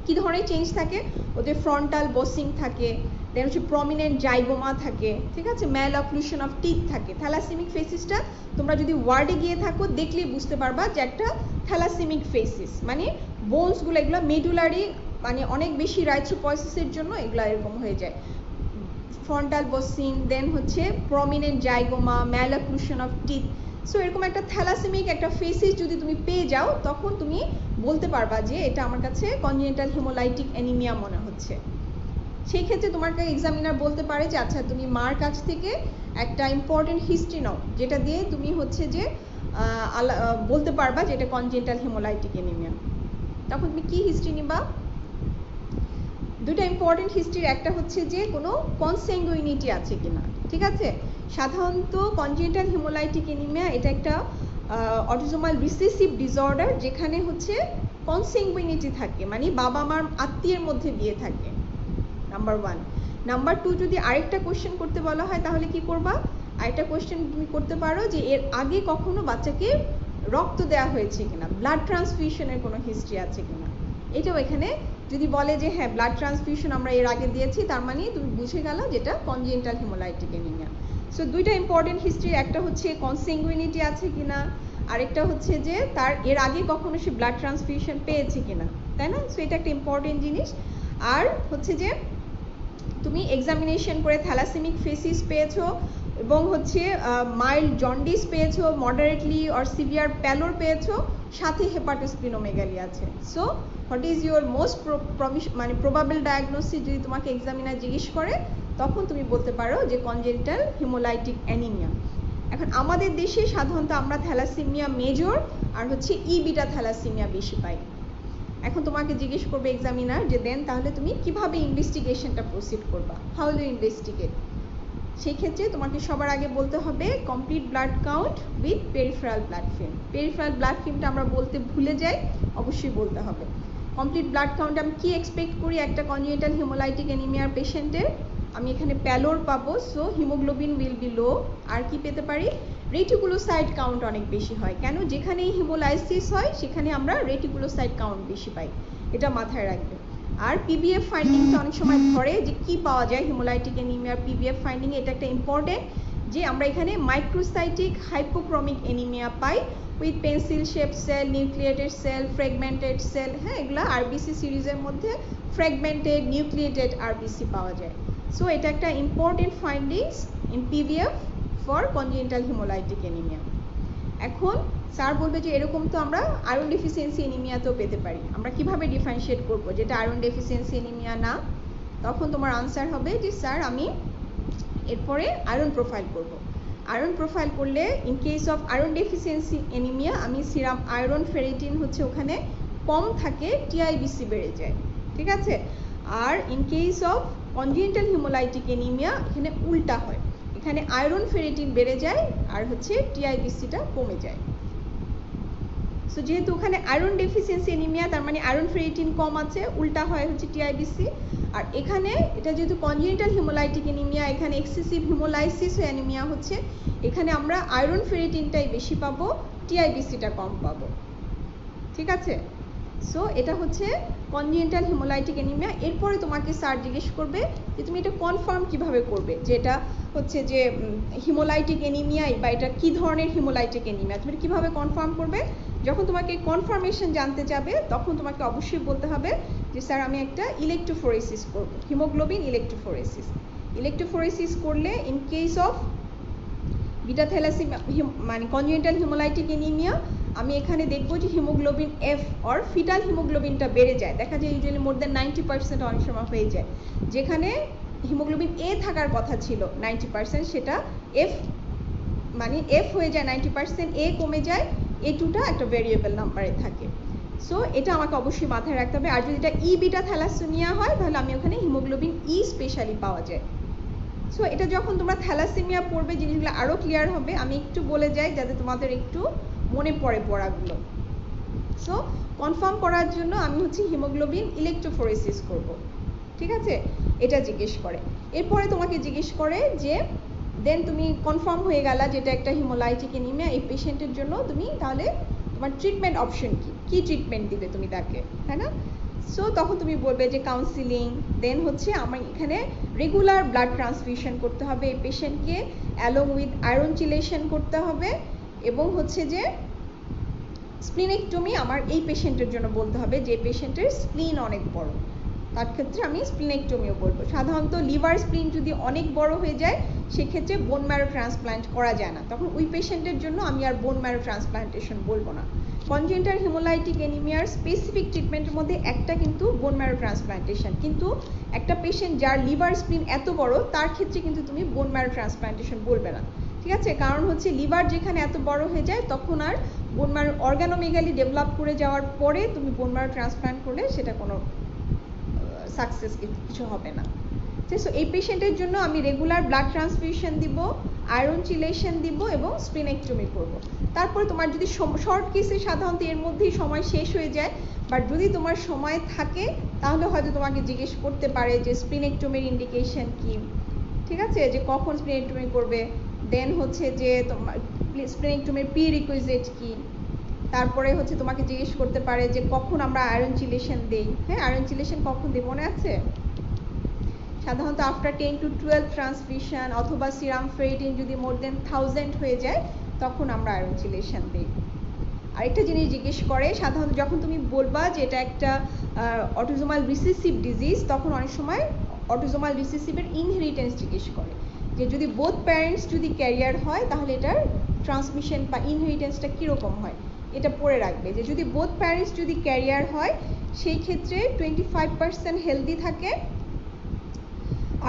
কি ধরনের চেঞ্জ থাকে? ওদের ফ্রন্টাল বসিং থাকে, দেন হচ্ছে প্রমিনেন্ট জাইগোমা থাকে, ঠিক আছে, ম্যালঅক্লুশন অফ টিথ থাকে। থ্যালাসেমিক ফেসিসটা তোমরা যদি ওয়ার্ডে গিয়ে থাকো দেখলেই বুঝতে পারবা যে একটা থ্যালাসেমিক ফেসিস, মানে বোনসগুলো এগুলো মেডুলারি মানে অনেক বেশি রাইথ্রোপয়েসিসের জন্য এগুলো এরকম হয়ে যায়। ফ্রন্টাল বসিং, দেন হচ্ছে প্রমিনেন্ট জাইগোমা, ম্যালঅক্লুশন অফ টিথ। সো এরকম একটা থ্যালাসেমিক একটা ফেসিস যদি তুমি পেয়ে যাও তখন তুমি বলতে পারবা যে এটা আমার কাছে কনজেনিটাল হিমোলাইটিক অ্যানিমিয়া মনে হচ্ছে। সেই ক্ষেত্রে তোমাকে এক্সামিনার বলতে পারে যে আচ্ছা তুমি মার কাছ থেকে একটা ইম্পর্টেন্ট হিস্ট্রি নাও যেটা দিয়ে তুমি হচ্ছে যে বলতে পারবা যে এটা কনজেনিটাল হিমোলাইটিক অ্যানিমিয়া। তখন তুমি কি হিস্ট্রি নিবা? দুটো ইম্পর্টেন্ট হিস্ট্রির একটা হচ্ছে যে কোনো কনস্যাঙ্গুইনিটি আছে কিনা, ঠিক আছে। সাধারণত কনজেনিটাল হিমোলাইটিক অ্যানিমিয়া এটা একটা অটোসোমাল রিসেসিভ ডিসঅর্ডার যেখানে হচ্ছে কনস্যাঙ্গুইনিটি থাকে, মানে বাবা মার আত্মীয়ের মধ্যে বিয়ে থাকে, নাম্বার 1। নাম্বার 2, যদি আরেকটা কোশ্চেন করতে বলা হয় তাহলে কি করবা? আরেকটা কোশ্চেন তুমি করতে পারো যে এর আগে কখনো বাচ্চাকে রক্ত দেওয়া হয়েছে কিনা, ব্লাড ট্রান্সফিউশনের কোনো হিস্ট্রি আছে কিনা। এটাও এখানে যদি বলে যে হ্যাঁ ব্লাড ট্রান্সফিউশন আমরা এর আগে দিয়েছি, তার মানে তুমি বুঝে গেল যেটা কনজেনিটাল হিমোলাইটিক অ্যানিমিয়া। সো দুইটা ইম্পর্টেন্ট হিস্ট্রি, একটা হচ্ছে কনস্যাঙ্গুইনিটি আছে কিনা, আরেকটা হচ্ছে যে তার এর আগে কখনো সে ব্লাড ট্রান্সফিউশন পেয়েছে কিনা, তাই না? সো এটা একটা ইম্পর্টেন্ট জিনিস। আর হচ্ছে যে তুমি এক্সামিনেশন করে থ্যালাসেমিক ফেসিস পেয়েছো এবং হচ্ছে মাইল্ড জন্ডিস পেয়েছো, মডারেটলি অর সিভিয়ার প্যালোর পেয়েছো, সাথে হেপাটোস্প্লিনোমেগালি আছে। So what is your most মানে প্রবাবল ডায়াগনোসিস যদি তোমাকে এক্সামিনার জিজ্ঞেস করে তখন তুমি বলতে পারো যে কনজেনিটাল হিমোলাইটিক অ্যানিমিয়া। এখন আমাদের দেশে সাধারণত আমরা থ্যালাসেমিয়া মেজর আর হচ্ছে বিটা থ্যালাসেমিয়া বেশি পাই। এখন তোমাকে জিজ্ঞেস করবে এক্সামিনার যে দেন তাহলে তুমি কিভাবে ইনভেস্টিগেশনটা প্রসিড করবা, হাউ উইল ইউ ইনভেস্টিগেট। সেই ক্ষেত্রে তোমাকে সবার আগে বলতে হবে complete blood count with peripheral blood film. Peripheral blood ফিল্মটা আমরা বলতে ভুলে যাই, অবশ্যই বলতে হবে। কমপ্লিট ব্লাড কাউন্ট আমি কি এক্সপেক্ট করি একটা কনজেনিটাল হিমোলাইটিক অ্যানিমিয়ার পেশেন্টের? আমি এখানে প্যালোর পাবো, সো হিমোগ্লোবিন উইল বি লো। আর কি পেতে পারি? রেটিকুলোসাইট কাউন্ট অনেক বেশি হয়। কেন? যেখানেই হিমোলাইসিস হয় সেখানে আমরা রেটিকুলোসাইট কাউন্ট বেশি পাই, এটা মাথায় রাখবে। আর পিবিএফ ফাইন্ডিংটা অনেক সময় ধরে যে কি পাওয়া যায় হিমোলাইটিক অ্যানিমিয়ার পিবিএফ ফাইন্ডিং, এটা একটা ইম্পর্টেন্ট যে আমরা এখানে মাইক্রোসাইটিক হাইপোক্রমিক অ্যানিমিয়া পাই with pencil shape cell, nucleated cell, fragmented cell. হ্যাঁ, এগুলো আরবিসি সিরিজের মধ্যে ফ্র্যাগমেন্টেড নিউক্লিয়েটেড আরবিসি পাওয়া যায়। সো এটা একটা important findings in PVF for congenital haemolytic anaemia. এখন স্যার বলবে যে এরকম তো আমরা আয়রন ডেফিসিয়েন্সি অ্যানিমিয়াতেও পেতে পারি, আমরা কিভাবে ডিফারেন্সিয়েট করবো যেটা আয়রন ডেফিসিয়েন্সি অ্যানিমিয়া না? তখন তোমার আনসার হবে যে স্যার আমি এরপরে আয়রন প্রোফাইল করব। আয়রন প্রোফাইল করলে in case of iron deficiency anaemia আমি সিরাম আয়রন ফেরিটিন হচ্ছে ওখানে কম থাকে, টিআইবিসি বেড়ে যায়, ঠিক আছে? আর in case of congenital haemolytic anaemia এখানে উল্টা হয়, এখানে আয়রন ফেরিটিন বেড়ে যায় আর হচ্ছে টিআইবিসিটা কমে যায়। সো যেহেতু ওখানে আয়রন ডেফিসিয়েন্সি অ্যানিমিয়া তার মানে আয়রন ফেরিটিন কম আছে, উল্টা হয় হচ্ছে টিআইবিসি। আর এখানে এটা যেহেতু কনজেনিটাল হিমোলাইটিক অ্যানিমিয়া, এখানে এক্সেসিভ হিমোলাইসিস অ্যানিমিয়া হচ্ছে, এখানে আমরা আয়রন ফেরিটিনটাই বেশি পাবো, টিআইবিসিটা কম পাবো, ঠিক আছে? সো এটা হচ্ছে কনজেনিটাল হিমোলাইটিক অ্যানিমিয়া। এরপরে তোমাকে স্যার জিজ্ঞেস করবে যে তুমি এটা কনফার্ম কিভাবে করবে যে এটা হচ্ছে যে হিমোলাইটিক অ্যানিমিয়াই বা এটা কি ধরনের হিমোলাইটিক অ্যানিমিয়া, তুমি কিভাবে কনফার্ম করবে? যখন তোমাকে কনফার্মেশন জানতে যাবে তখন তোমাকে অবশ্যই বলতে হবে যে স্যার আমি একটা ইলেকট্রোফোরেসিস করব, হিমোগ্লোবিন ইলেকট্রোফোরেসিস। ইলেকট্রোফোরেসিস করলে in case of beta thalassaemia মানে কনজেনিটাল হিমোলাইটিক অ্যানিমিয়া আমি এখানে দেখবো যে হিমোগ্লোবিন এফ অর ফিটাল হিমোগ্লোবিনটা বেড়ে যায়, দেখা যায় ইউজুয়ালি মোর দেন 90% অনেক সময় হয়ে যায়, যেখানে হিমোগ্লোবিন এ থাকার কথা ছিল 90%, সেটা এফ মানে এফ হয়ে যায় 90%, এ কমে যায়, এ টুটা একটা ভেরিয়েবল নাম্বারে থাকে। সো এটা আমাকে অবশ্যই মাথায় রাখতে হবে। আর যদি এটা ই বিটা থ্যালাসেমিয়া হয় তাহলে আমি ওখানে হিমোগ্লোবিন ই স্পেশালি পাওয়া যায়। সো এটা যখন তোমরা থ্যালাসেমিয়া পড়বে জিনিসগুলো আরও ক্লিয়ার হবে, আমি একটু বলে যাই যাতে তোমাদের একটু মনে পড়ে পড়াগুলো। সো কনফার্ম করার জন্য আমি হচ্ছে হিমোগ্লোবিন ইলেকট্রোফোরেসিস করব, ঠিক আছে? এটা জিজ্ঞেস করে। এরপরে তোমাকে জিজ্ঞেস করে যে দেন তুমি কনফার্ম হয়ে গেলা যেটা একটা হিমোলাইটিক অ্যানিমিয়া, এই পেশেন্টের জন্য তুমি তাহলে তোমার ট্রিটমেন্ট অপশন কি ট্রিটমেন্ট দিবে তুমি তাকে, তাই না? সো তখন তুমি বলবে যে কাউন্সিলিং, দেন হচ্ছে আমার এখানে রেগুলার ব্লাড ট্রান্সফিউশন করতে হবে এই পেশেন্টকে, অ্যালং উইথ আয়রন চিলেশন করতে হবে, এবং হচ্ছে যে স্প্লিনেক্টমি আমার এই পেশেন্টের জন্য বলতে হবে যে পেশেন্টের স্প্লিন অনেক বড়, তার ক্ষেত্রে আমি স্প্লিনেক্টমিও বলবো। সাধারণত লিভার স্প্লিন যদি অনেক বড় হয়ে যায় সেক্ষেত্রে বোন ম্যারো ট্রান্সপ্লান্ট করা যায় না, তখন ওই পেশেন্টের জন্য আমি আর বোন ম্যারো ট্রান্সপ্লান্টেশন বলবো না। কনজেনিটাল হিমোলাইটিক অ্যানিমিয়ার স্পেসিফিক ট্রিটমেন্টের মধ্যে একটা কিন্তু বোন ম্যারো ট্রান্সপ্লান্টেশন, কিন্তু একটা পেশেন্ট যার লিভার স্প্লিন এত বড় তার ক্ষেত্রে কিন্তু তুমি বোন ম্যারো ট্রান্সপ্লান্টেশন বলবে না, ঠিক আছে? কারণ হচ্ছে লিভার যেখানে এত বড় হয়ে যায় তখন আর বোন ম্যারো অর্গানোমেগালি ডেভেলপ করে যাওয়ার পরে তুমি বোন ম্যারো ট্রান্সপ্লান্ট করলে সেটা কোনো সাকসেস কিছু হবে না। সো এই পেশেন্টের জন্য আমি রেগুলার ব্লাড ট্রান্সফিউশন দিব, আয়রন চিলেশন দিব এবং স্প্লিনেক্টমি করব। তারপরে তোমার যদি শর্ট কেসে সাধারণত এর মধ্যেই সময় শেষ হয়ে যায়, বাট যদি তোমার সময় থাকে তাহলে হয়তো তোমাকে জিজ্ঞেস করতে পারে যে স্প্লিনেক্টমির ইন্ডিকেশন কি, ঠিক আছে? যে কখন স্প্লিনেক্টমি করবে, দেন হচ্ছে যে তোমার স্প্লিনেক্টমির প্রি রিকুইজিট কি, তারপরে হচ্ছে তোমাকে জিজ্ঞেস করতে পারে যে কখন আমরা আয়রন চিলেশন দেই। হ্যাঁ, আয়রন চিলেশন কখন দিই মনে আছে? সাধারণত আফটার 10 to 12 ট্রান্সফিউশন, অথবা সিরাম ফেরিটিন যদি মোর দেন 1000 হয়ে যায় তখন আমরা আয়রন চিলেশন দিই। আরেকটা জিনিস জিজ্ঞেস করে সাধারণত যখন তুমি বলবা যে এটা একটা অটোজোমাল রিসেসিভ ডিজিজ, তখন অনেক সময় অটোজোমাল রিসেসিভের ইনহেরিটেন্স জিজ্ঞেস করে, যে যদি বোথ প্যারেন্টস যদি ক্যারিয়ার হয় তাহলে এটার ট্রান্সমিশন বা ইনহেরিটেন্সটা কীরকম হয়, এটা পড়ে রাখবে। যে যদি বোথ প্যারেন্টস যদি ক্যারিয়ার হয় সেই ক্ষেত্রে 25% হেলদি থাকে,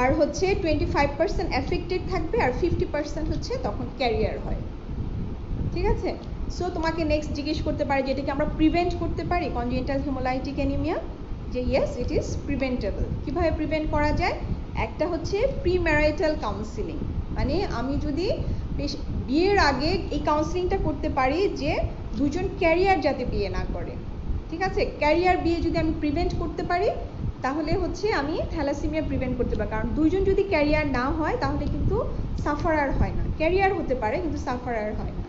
আর হচ্ছে 25% এফেক্টেড থাকবে, আর 50% হচ্ছে তখন ক্যারিয়ার হয়, ঠিক আছে? সো তোমাকে নেক্সট জিজ্ঞেস করতে পারে যে এটাকে আমরা প্রিভেন্ট করতে পারি কনজেনিটাল হিমোলাইটিক অ্যানিমিয়া, যে ইয়েস ইট ইজ প্রিভেন্টেবল। কীভাবে প্রিভেন্ট করা যায়? একটা হচ্ছে প্রিম্যারিটাল কাউন্সিলিং, মানে আমি যদি বিয়ের আগে এই কাউন্সিলিংটা করতে পারি যে দুজন ক্যারিয়ার যাতে বিয়ে না করে, ঠিক আছে? ক্যারিয়ার বিয়ে যদি আমি প্রিভেন্ট করতে পারি তাহলে হচ্ছে আমি থ্যালাসেমিয়া প্রিভেন্ট করতে পারি, কারণ দুইজন যদি ক্যারিয়ার না হয় তাহলে কিন্তু সাফারার হয় না, ক্যারিয়ার হতে পারে কিন্তু সাফারার হয় না,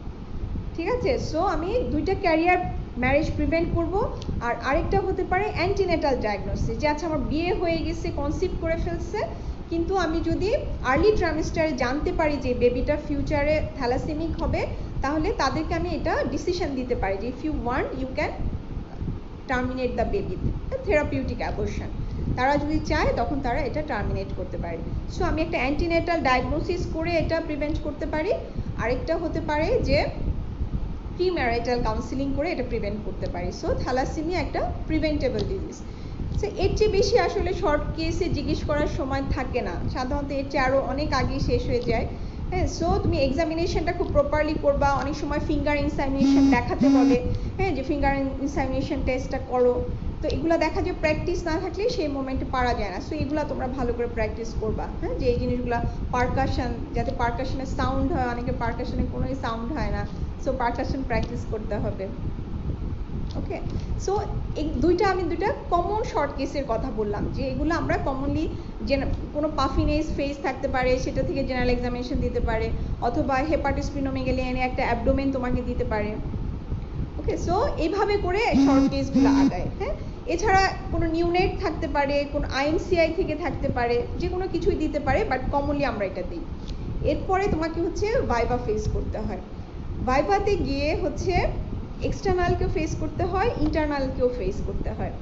ঠিক আছে? সো আমি দুইটা ক্যারিয়ার ম্যারেজ প্রিভেন্ট করব। আর আরেকটা হতে পারে অ্যান্টিনেটাল ডায়াগনোসিস, যে আচ্ছা আমার বিয়ে হয়ে গেছে, কনসিভ করে ফেলছে, কিন্তু আমি যদি আর্লি ট্রাইমেস্টারে জানতে পারি যে বেবিটা ফিউচারে থ্যালাসেমিক হবে, তাহলে তাদেরকে আমি এটা ডিসিশন দিতে পারি যে if you want you can terminate the baby, therapeutic abortion. তারা যদি চায় তখন তারা এটা টার্মিনেট করতে পারে। সো আমি একটা অ্যান্টিনেটাল ডায়াগনোসিস করে এটা প্রিভেন্ট করতে পারি। আরেকটা হতে পারে যে প্রিম্যারিটাল কাউন্সিলিং করে এটা প্রিভেন্ট করতে পারি। সো থ্যালাসেমিয়া একটা প্রিভেন্টেবল ডিজিজ। সো এর চেয়ে বেশি আসলে শর্ট কেসে জিজ্ঞেস করার সময় থাকে না, সাধারণত এর চেয়ে আরও অনেক আগে শেষ হয়ে যায়। হ্যাঁ, সো তুমি এক্সামিনেশনটা খুব প্রপারলি করবা। অনেক সময় ফিঙ্গার ইনসামিনেশন দেখাতে বলে, হ্যাঁ, যে ফিঙ্গার ইনসামিনেশন টেস্টটা করো। তো এগুলো দেখা যায় প্র্যাকটিস না থাকলে সেই মোমেন্টে পারা যায় না। সো এগুলো তোমরা ভালো করে প্র্যাকটিস করবা, হ্যাঁ, যে এই জিনিসগুলো পারকাশন, যাতে পারকাশনের সাউন্ড হয়, অনেকে পারকাশনে কোনোই সাউন্ড হয় না, সো পারকাশন প্র্যাকটিস করতে হবে। ওকে, সো এই আমি দুইটা কমন শর্ট কেসের কথা বললাম, যে এগুলো আমরা কমনলি কোনো পাফিনেস ফেস থাকতে পারে, সেটা থেকে জেনারেল এক্সামিনেশন দিতে পারে, অথবা হেপাটোস্প্লিনোমেগালিয়ানে একটা অ্যাবডোমেন তোমাকে দিতে পারে। ওকে, সো এইভাবে করে শর্ট কেসগুলো আগায়। হ্যাঁ, এছাড়া কোনো নিউনেট থাকতে পারে, কোনো আইএমসিআই থেকে থাকতে পারে, যে কোনো কিছুই দিতে পারে, বাট কমনলি আমরা এটা দিই। এরপরে তোমাকে হচ্ছে ভাইভা ফেস করতে হয়। ভাইভাতে গিয়ে হচ্ছে এক্সটার্নালকেও ফেস করতে হয়, ইন্টারনালকেও ফেস করতে হয়।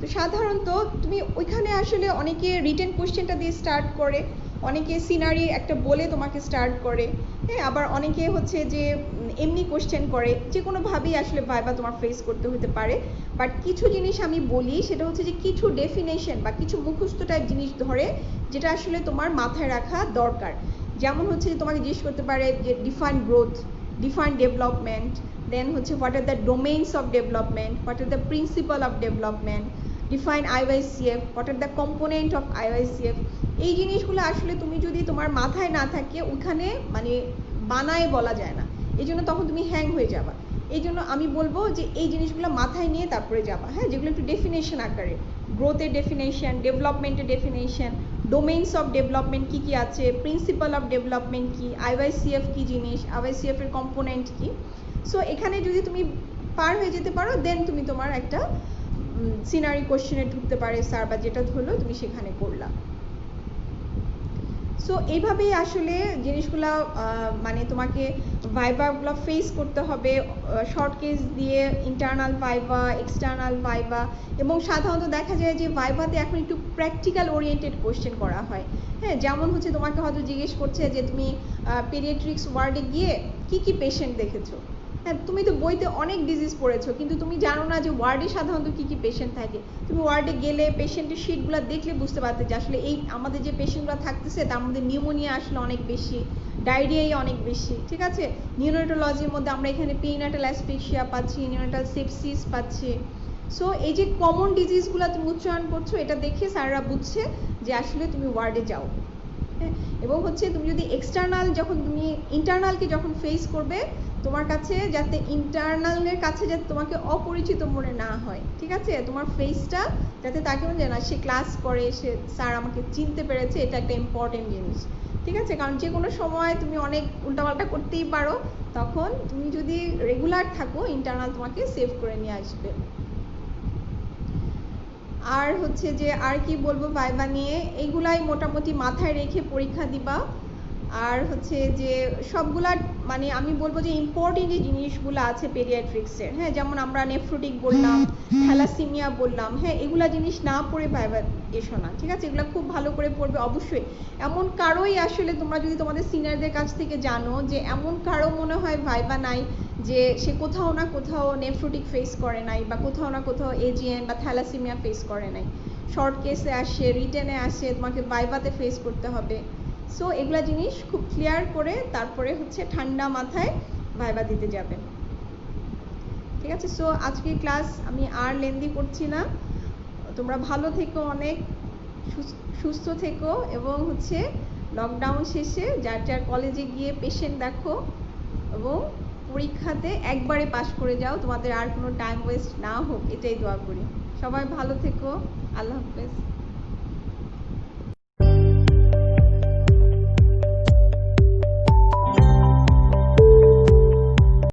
তো সাধারণত তুমি ওইখানে আসলে অনেকে রিটেন কোশ্চেনটা দিয়ে স্টার্ট করে, অনেকে সিনারি একটা বলে তোমাকে স্টার্ট করে, হ্যাঁ, আবার অনেকে হচ্ছে যে এমনি কোশ্চেন করে, যে কোনোভাবেই আসলে ভাইভা তোমার ফেস করতে হতে পারে। বাট কিছু জিনিস আমি বলি, সেটা হচ্ছে যে কিছু ডেফিনেশন বা কিছু মুখস্থ টাইপ জিনিস ধরে, যেটা আসলে তোমার মাথায় রাখা দরকার। যেমন হচ্ছে যে তোমাকে জিজ্ঞেস করতে পারে যে define growth, define development, then হচ্ছে what are the domains of development, what are the principal of development, define IOICF, what are the component of IOICF. এই জিনিসগুলো আসলে তুমি যদি তোমার মাথায় না থাকে, ওখানে মানে বানায় বলা যায় না, এই জন্য তখন তুমি হ্যাং হয়ে যাবা। এই জন্য আমি বলবো যে এই জিনিসগুলো মাথায় নিয়ে তারপরে যাবা, হ্যাঁ, যেগুলো একটু ডেফিনেশন আকারে, গ্রোথের ডেফিনেশন, ডেভেলপমেন্টের ডেফিনেশন, ডোমেইনস অফ ডেভেলপমেন্ট কী কী আছে, প্রিন্সিপাল অফ ডেভেলপমেন্ট কী, আইওআইসিএফ কী জিনিস, আইওআইসিএফ এর কম্পোনেন্ট কী। সো এখানে যদি তুমি পার হয়ে যেতে পারো, দেন তুমি তোমার একটা সিনারি কোশ্চেনে ঢুকতে পারে স্যার, বা যেটা ধরলো তুমি সেখানে করলা। সো এইভাবেই আসলে জিনিসগুলো মানে তোমাকে ভাইভাগুলো ফেস করতে হবে, শর্ট কেস দিয়ে, ইন্টারনাল ভাইভা, এক্সটার্নাল ভাইভা। এবং সাধারণত দেখা যায় যে ভাইভাতে এখন একটু প্র্যাকটিক্যাল ওরিয়েন্টেড কোশ্চেন করা হয়। হ্যাঁ, যেমন হচ্ছে তোমাকে হয়তো জিজ্ঞেস করছে যে তুমি পেডিয়াট্রিক্স ওয়ার্ডে গিয়ে কি কি পেশেন্ট দেখেছো। হ্যাঁ, তুমি তো বইতে অনেক ডিজিজ পড়েছো, কিন্তু তুমি জানো না যে ওয়ার্ডে সাধারণত কী কী পেশেন্ট থাকে। তুমি ওয়ার্ডে গেলে পেশেন্টের শিটগুলো দেখলে বুঝতে পারতে যে আসলে এই আমাদের যে পেশেন্টগুলো থাকতেছে তার মধ্যে নিউমোনিয়া আসলে অনেক বেশি, ডায়রিয়াই অনেক বেশি, ঠিক আছে। নিউনেটোলজির মধ্যে আমরা এখানে পেরিনাটাল অ্যাসফিক্সিয়া পাচ্ছি, নিউনেটাল সেপসিস পাচ্ছি। সো এই যে কমন ডিজিজগুলো তুমি উচ্চারণ করছো, এটা দেখে স্যাররা বুঝছে যে আসলে তুমি ওয়ার্ডে যাও। হ্যাঁ, এবং হচ্ছে তুমি যদি এক্সটার্নাল, যখন তুমি ইন্টারনালকে যখন ফেস করবে, তোমার কাছে যাতে ইন্টারনালের কাছে যাতে তোমাকে অপরিচিত মনে না হয়, ঠিক আছে, তোমার ফেসটা যাতে তাকে মনে যায় না সে ক্লাস করে, সে স্যার আমাকে চিনতে পেরেছে, এটা একটা ইম্পর্টেন্ট জিনিস, ঠিক আছে। কারণ যে কোনো সময় তুমি অনেক উল্টাপাল্টা করতেই পারো, তখন তুমি যদি রেগুলার থাকো, ইন্টারনাল তোমাকে সেভ করে নিয়ে আসবে। আর হচ্ছে যে আর কি বলবো ভাইভা নিয়ে, এইগুলাই মোটামুটি মাথায় রেখে পরীক্ষা দিবা। আর হচ্ছে যে সবগুলা মানে আমি বলবো যে ইম্পর্টেন্ট যে জিনিসগুলো আছে পেডিয়াট্রিক্সের, হ্যাঁ, যেমন আমরা নেফ্রোটিক বললাম, থ্যালাসেমিয়া বললাম, হ্যাঁ, এগুলা জিনিস না পড়ে ভাইভা এসো না, ঠিক আছে। এগুলো খুব ভালো করে পড়বে অবশ্যই। এমন কারোই আসলে তোমরা যদি তোমাদের সিনিয়রদের কাছ থেকে জানো যে এমন কারো মনে হয় ভাইভা নাই যে সে কোথাও না কোথাও নেফ্রোটিক ফেস করে নাই, বা কোথাও না কোথাও এজিএন বা থ্যালাসেমিয়া ফেস করে নাই। শর্ট কেসে আসে, রিটেনে আসে, তোমাকে ভাইভাতে ফেস করতে হবে। সো এগুলা জিনিস খুব ক্লিয়ার করে তারপরে হচ্ছে ঠান্ডা মাথায় ভাইভা দিতে যাবেন, ঠিক আছে। সো আজকে ক্লাস আমি আর লেন্দি করছি না, তোমরা ভালো থেকো, অনেক সুস্থ থেকো, এবং হচ্ছে লকডাউন শেষে যার যার কলেজে গিয়ে পেশেন্ট দেখো, এবং পরীক্ষাতে একবারে পাশ করে যাও, তোমাদের আর কোনো টাইম ওয়েস্ট না হোক, এটাই দোয়া করি। সবাই ভালো থেকো, আল্লাহ হাফেজ।